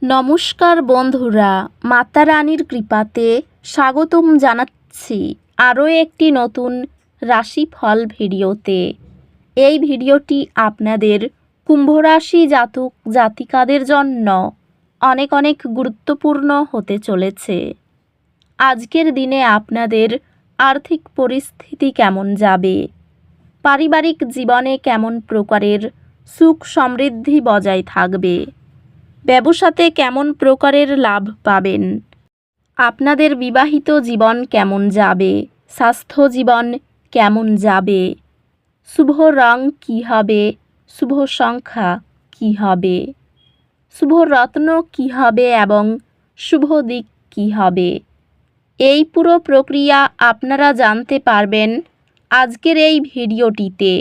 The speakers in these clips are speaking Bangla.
নমস্কার বন্ধুরা, মাতা রানীর কৃপাতে স্বাগতম জানাচ্ছি আরও একটি নতুন রাশিফল ভিডিওতে। এই ভিডিওটি আপনাদের কুম্ভ রাশি জাতক জাতিকাদের জন্য অনেক অনেক গুরুত্বপূর্ণ হতে চলেছে। আজকের দিনে আপনাদের আর্থিক পরিস্থিতি কেমন যাবে, পারিবারিক জীবনে কেমন প্রকারের সুখ সমৃদ্ধি বজায় থাকবে, ব্যবসাতে কেমন প্রকারের লাভ পাবেন, আপনাদের বিবাহিত জীবন কেমন যাবে, স্বাস্থ্য জীবন কেমন যাবে, শুভ রং কী হবে, শুভ সংখ্যা কী হবে, শুভ রত্ন কী হবে এবং শুভ দিক কী হবে, এই পুরো প্রক্রিয়া আপনারা জানতে পারবেন আজকের এই ভিডিওটিতে।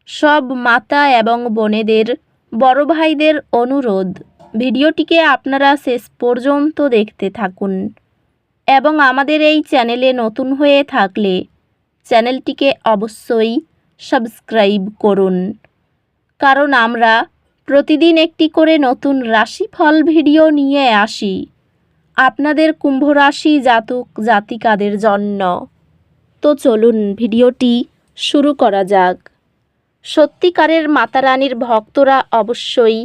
সব মাতা এবং বোনেদের, বড় ভাইদের অনুরোধ, ভিডিওটিকে আপনারা শেষ পর্যন্ত দেখতে থাকুন এবং আমাদের এই চ্যানেলে নতুন হয়ে থাকলে চ্যানেলটিকে অবশ্যই সাবস্ক্রাইব করুন, কারণ আমরা প্রতিদিন একটি করে নতুন রাশিফল ভিডিও নিয়ে আসি আপনাদের কুম্ভ রাশি জাতক জাতিকাদের জন্য। তো চলুন ভিডিওটি শুরু করা যাক। সত্যিকারের মাতা রানীর ভক্তরা অবশ্যই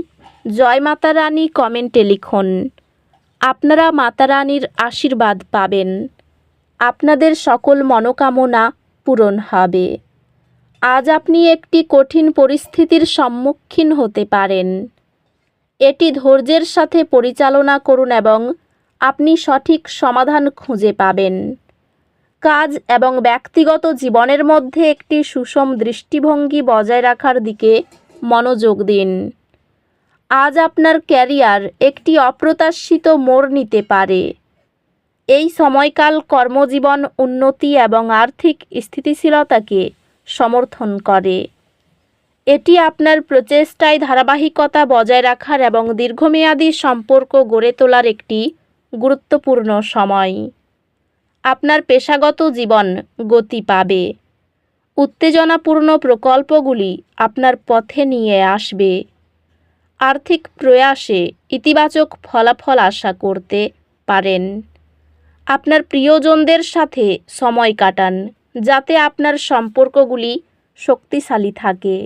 জয় মাতা রানী কমেন্টে লিখুন। আপনারা মাতা রানীর আশীর্বাদ পাবেন, আপনাদের সকল মনোকামনা পূরণ হবে। আজ আপনি একটি কঠিন পরিস্থিতির সম্মুখীন হতে পারেন। এটি ধৈর্যের সাথে পরিচালনা করুন এবং আপনি সঠিক সমাধান খুঁজে পাবেন। কাজ এবং ব্যক্তিগত জীবনের মধ্যে একটি সুষম দৃষ্টিভঙ্গি বজায় রাখার দিকে মনোযোগ দিন। আজ আপনার ক্যারিয়ার একটি অপ্রত্যাশিত মোড় নিতে পারে। এই সময়কাল কর্মজীবন উন্নতি এবং আর্থিক স্থিতিশীলতাকে সমর্থন করে। এটি আপনার প্রচেষ্টায় ধারাবাহিকতা বজায় রাখার এবং দীর্ঘমেয়াদী সম্পর্ক গড়ে তোলার একটি গুরুত্বপূর্ণ সময়। আপনার পেশাগত জীবন গতি পাবে। উত্তেজনাপূর্ণ প্রকল্পগুলি আপনার পথে নিয়ে আসবে। আর্থিক প্রয়াসে ইতিবাচক ফলাফল আশা করতে পারেন। আপনার প্রিয়জনদের সাথে সময় কাটান, যাতে আপনার সম্পর্কগুলি শক্তিশালী থাকে।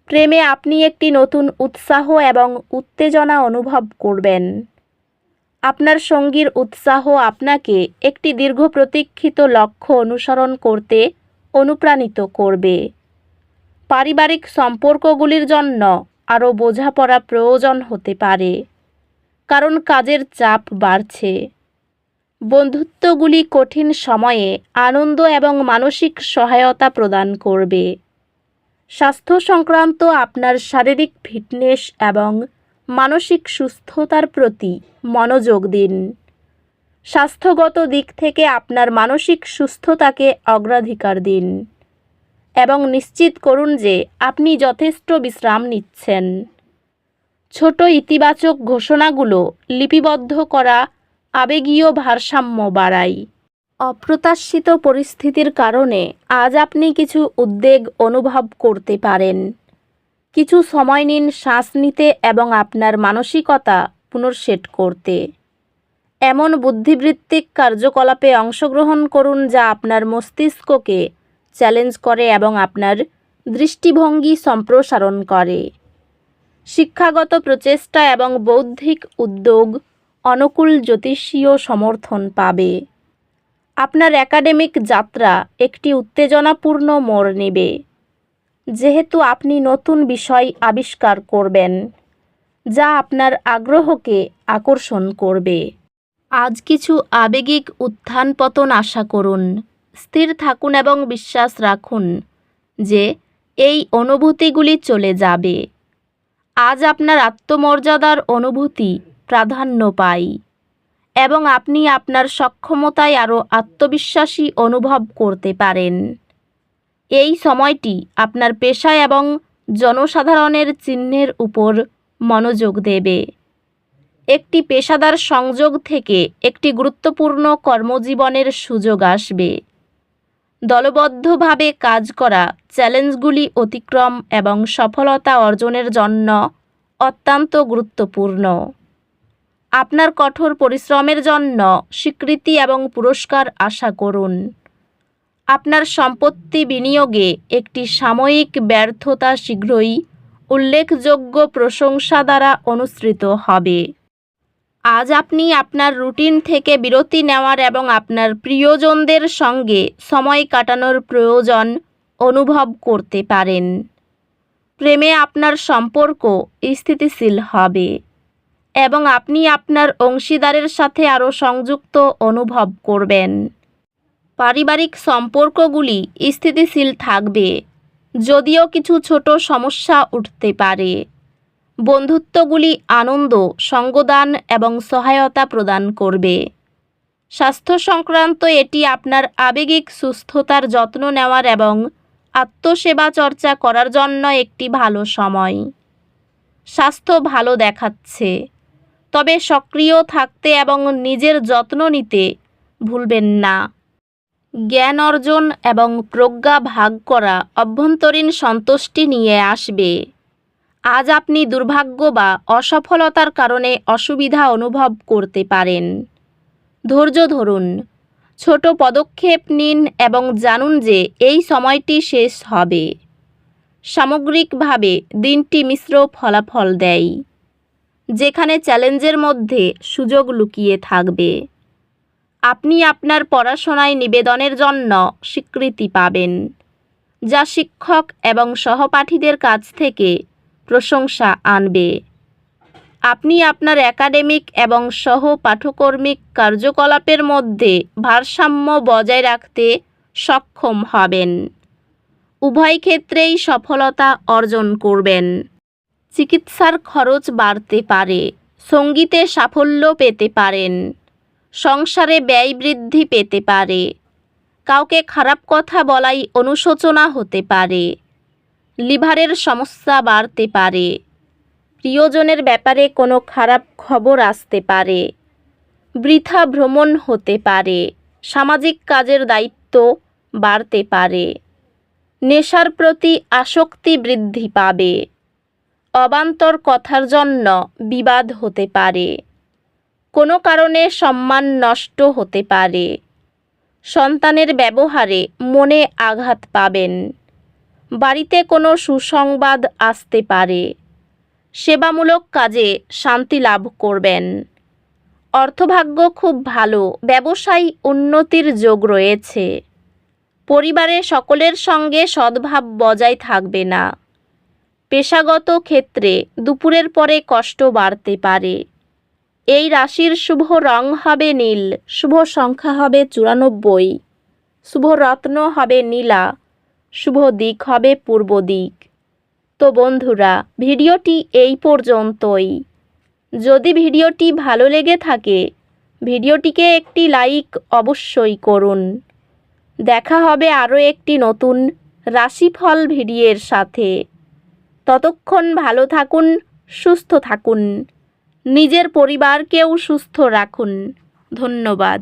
প্রেমে আপনি একটি নতুন উৎসাহ এবং উত্তেজনা অনুভব করবেন। আপনার সঙ্গীর উৎসাহ আপনাকে একটি দীর্ঘ প্রতীক্ষিত লক্ষ্য অনুসরণ করতে অনুপ্রাণিত করবে। পারিবারিক সম্পর্কগুলির জন্য আরও বোঝাপড়া প্রয়োজন হতে পারে, কারণ কাজের চাপ বাড়ছে। বন্ধুত্বগুলি কঠিন সময়ে আনন্দ এবং মানসিক সহায়তা প্রদান করবে। স্বাস্থ্য সংক্রান্ত আপনার শারীরিক ফিটনেস এবং মানসিক সুস্থতার প্রতি মনোযোগ দিন। স্বাস্থ্যগত দিক থেকে আপনার মানসিক সুস্থতাকে অগ্রাধিকার দিন এবং নিশ্চিত করুন যে আপনি যথেষ্ট বিশ্রাম নিচ্ছেন। ছোট ইতিবাচক ঘোষণাগুলো লিপিবদ্ধ করা আবেগীয় ভারসাম্য বাড়ায়। অপ্রত্যাশিত পরিস্থিতির কারণে আজ আপনি কিছু উদ্বেগ অনুভব করতে পারেন। কিছু সময় নিন শ্বাস নিতে এবং আপনার মানসিকতা পুনর্সেট করতে। এমন বুদ্ধিবৃত্তিক কার্যকলাপে অংশগ্রহণ করুন যা আপনার মস্তিষ্ককে চ্যালেঞ্জ করে এবং আপনার দৃষ্টিভঙ্গি সম্প্রসারণ করে। শিক্ষাগত প্রচেষ্টা এবং বৌদ্ধিক উদ্যোগ অনুকূল জ্যোতিষীয় সমর্থন পাবে। আপনার একাডেমিক যাত্রা একটি উত্তেজনাপূর্ণ মোড় নেবে, যেহেতু আপনি নতুন বিষয় আবিষ্কার করবেন যা আপনার আগ্রহকে আকর্ষণ করবে। আজ কিছু আবেগিক উত্থান পতন আশা করুন। স্থির থাকুন এবং বিশ্বাস রাখুন যে এই অনুভূতিগুলি চলে যাবে। আজ আপনার আত্মমর্যাদার অনুভূতি প্রাধান্য পায় এবং আপনি আপনার সক্ষমতায় আরও আত্মবিশ্বাসী অনুভব করতে পারেন। এই সময়টি আপনার পেশা এবং জনসাধারণের চিহ্নের উপর মনোযোগ দেবে। একটি পেশাদার সংযোগ থেকে একটি গুরুত্বপূর্ণ কর্মজীবনের সুযোগ আসবে। দলবদ্ধভাবে কাজ করা চ্যালেঞ্জগুলি অতিক্রম এবং সফলতা অর্জনের জন্য অত্যন্ত গুরুত্বপূর্ণ। আপনার কঠোর পরিশ্রমের জন্য স্বীকৃতি এবং পুরস্কার আশা করুন। আপনার সম্পত্তি বিনিয়োগে একটি সাময়িক ব্যর্থতা শীঘ্রই উল্লেখযোগ্য প্রশংসা দ্বারা অনুসৃত হবে। আজ আপনি আপনার রুটিন থেকে বিরতি নেওয়ার এবং আপনার প্রিয়জনদের সঙ্গে সময় কাটানোর প্রয়োজন অনুভব করতে পারেন। প্রেমে আপনার সম্পর্ক স্থিতিশীল হবে এবং আপনি আপনার অংশীদারের সাথে আরও সংযুক্ত অনুভব করবেন। পারিবারিক সম্পর্কগুলি স্থিতিশীল থাকবে, যদিও কিছু ছোট সমস্যা উঠতে পারে। বন্ধুত্বগুলি আনন্দ, সঙ্গদান এবং সহায়তা প্রদান করবে। স্বাস্থ্য সংক্রান্ত এটি আপনার আবেগিক সুস্থতার যত্ন নেওয়ার এবং আত্মসেবা চর্চা করার জন্য একটি ভালো সময়। স্বাস্থ্য ভালো দেখাচ্ছে, তবে সক্রিয় থাকতে এবং নিজের যত্ন নিতে ভুলবেন না। জ্ঞান অর্জন এবং প্রজ্ঞা ভাগ করা অভ্যন্তরীণ সন্তুষ্টি নিয়ে আসবে। আজ আপনি দুর্ভাগ্য বা অসফলতার কারণে অসুবিধা অনুভব করতে পারেন। ধৈর্য ধরুন, ছোট পদক্ষেপ নিন এবং জানুন যে এই সময়টি শেষ হবে। সামগ্রিকভাবে দিনটি মিশ্র ফলাফল দেয়, যেখানে চ্যালেঞ্জের মধ্যে সুযোগ লুকিয়ে থাকবে। আপনি আপনার পড়াশোনায় নিবেদনের জন্য স্বীকৃতি পাবেন, যা শিক্ষক এবং সহপাঠীদের কাছ থেকে প্রশংসা আনবে। আপনি আপনার একাডেমিক এবং সহ-পাঠ্যকর্মিক কার্যকলাপের মধ্যে ভারসাম্য বজায় রাখতে সক্ষম হবেন। উভয় ক্ষেত্রেই সফলতা অর্জন করবেন। চিকিৎসার খরচ বাড়তে পারে, সঙ্গীতে সাফল্য পেতে পারেন, সংসারে ব্যয় বৃদ্ধি পেতে পারে, কাউকে খারাপ কথা বলাই অনুশোচনা হতে পারে, লিভারের সমস্যা বাড়তে পারে, প্রিয়জনের ব্যাপারে কোনো খারাপ খবর আসতে পারে, বৃথা ভ্রমণ হতে পারে, সামাজিক কাজের দায়িত্ব বাড়তে পারে, নেশার প্রতি আসক্তি বৃদ্ধি পাবে, অবান্তর কথার জন্য বিবাদ হতে পারে, কোনো কারণে সম্মান নষ্ট হতে পারে, সন্তানের ব্যবহারে মনে আঘাত পাবেন, বাড়িতে কোনো সুসংবাদ আসতে পারে, সেবামূলক কাজে শান্তি লাভ করবেন। অর্থভাগ্য খুব ভালো, ব্যবসায় উন্নতির যোগ রয়েছে। পরিবারে সকলের সঙ্গে সদ্ভাব বজায় থাকবে না। পেশাগত ক্ষেত্রে দুপুরের পরে কষ্ট বাড়তে পারে। এই রাশির শুভ রং হবে নীল, শুভ সংখ্যা হবে 94, শুভ রত্ন হবে নীলা, শুভ দিক হবে পূর্ব দিক। তো বন্ধুরা, ভিডিওটি এই পর্যন্তই। যদি ভিডিওটি ভালো লেগে থাকে, ভিডিওটিকে একটি লাইক অবশ্যই করুন। দেখা হবে আরও একটি নতুন রাশিফল ভিডিওর সাথে। ততক্ষণ ভালো থাকুন, সুস্থ থাকুন, নিজের পরিবারকেও সুস্থ রাখুন। ধন্যবাদ।